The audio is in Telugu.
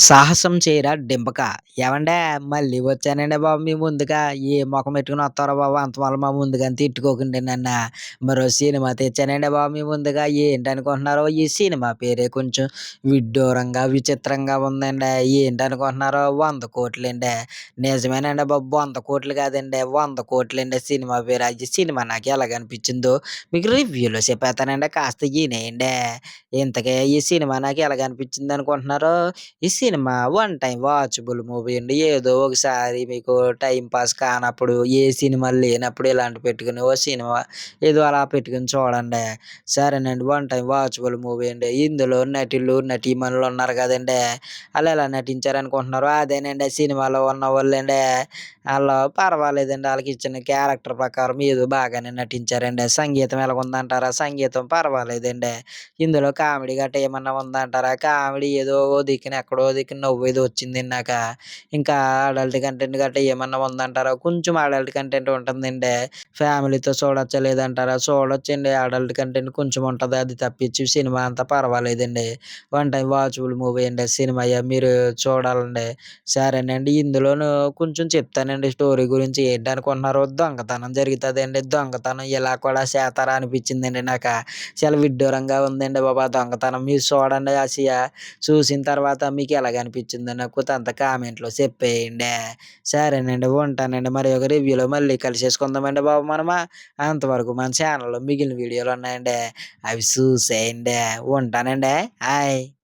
సాహసం చేయరా డింపక. ఏవండే మళ్ళీ వచ్చానండే బాబు మీ ముందుగా. ఏ మొఖం పెట్టుకొని వత్తారో బాబు అంతమాలు మా ముందుగాని తిట్టుకోకండి నన్న. మరో సినిమా తెచ్చానండే బాబు మీ ముందుగా. ఏంటనుకుంటున్నారో ఈ సినిమా పేరే కొంచెం విడ్డూరంగా, విచిత్రంగా ఉందండి. ఏంటనుకుంటున్నారో 100,00,00,000 నిజమేనండి బాబు 100,00,00,000 కాదండి 100,00,00,000 సినిమా పేరు. ఈ సినిమా నాకు ఎలాగనిపించిందో మీకు రివ్యూలో చెప్పేత్తానండి కాస్త ఇనేయండి. ఇంతకీ ఈ సినిమా నాకు ఎలాగనిపించిందనుకుంటున్నారో ఈ cinema one time watchable movie అండి. ఏదో ఒకసారి మీకు టైమ్ పాస్ కానప్పుడు, ఏ సినిమాలు లేనప్పుడు ఇలాంటి పెట్టుకొని ఓ సినిమా ఏదో అలా పెట్టుకొని చూడండి. సరేనండి. వన్ టైమ్ వాచబుల్ మూవీ అండి. ఇందులో నటులు, నటీమణులు ఉన్నారు కదండీ! ఆళ్ళెలా నటించారనుకుంటున్నారో అదేనండి ఆ సినిమాలో ఉన్నవోళ్ళండి. ఆళ్ళు పర్వాలేదండి. ఆళ్ళకిచ్చిన క్యారెక్టర్ ప్రకారం ఏదో బాగానే నటించారండి. సంగీతం ఎలాగుందంటారా? సంగీతం పర్వాలేదండి. ఇందులో కామెడీ గట్టా ఏమన్నా ఉందంటారా? కామెడీ ఏదో ఓ దిక్కున ఎక్కడో దిక్కున నవ్వేదో వచ్చిందండి నాక. ఇంకా అడల్ట్ కంటెంట్ గట్టా ఏమన్నా ఉందంటారా? కొంచెం అడల్ట్ కంటెంట్ ఉంటుందండి. ఫ్యామిలీతో చూడొచ్చా లేదంటారా? చూడొచ్చండి. అడల్ట్ కంటెంట్ కొంచెం ఉంటది. అది తప్పించి సినిమా అంతా పర్వాలేదండి. వన్ టైమ్ వాచబుల్ మూవీ అండి. సినిమాయే మీరు చూడాలండి. సరేనండి. ఇందులోను కొంచెం చెప్తానండి స్టోరీ గురించి. ఏంటనుకుంటున్నారు? దొంగతనం జరుగుతదండి. దొంగతనం ఇలా కూడా చేస్తారా అనిపించిందండి నాక. చాలా విడ్డూరంగా ఉందండి బాబు ఆ దొంగతనం. మీరు చూడండి చూసిన తర్వాత మీకు ఎలాగనిపించిందో నాకు అంతా కామెంట్‌లో చెప్పేయండి. సరేనండి. ఉంటానండి. మరి ఒక రివ్యూలో మళ్ళీ కలిసేసుకుందామండి బాబు మనము. అంతవరకు మన ఛానల్‌లో మిగిలిన వీడియోలున్నాయండి. అవి చూసేయండి. ఉంటానండి. హాయ్.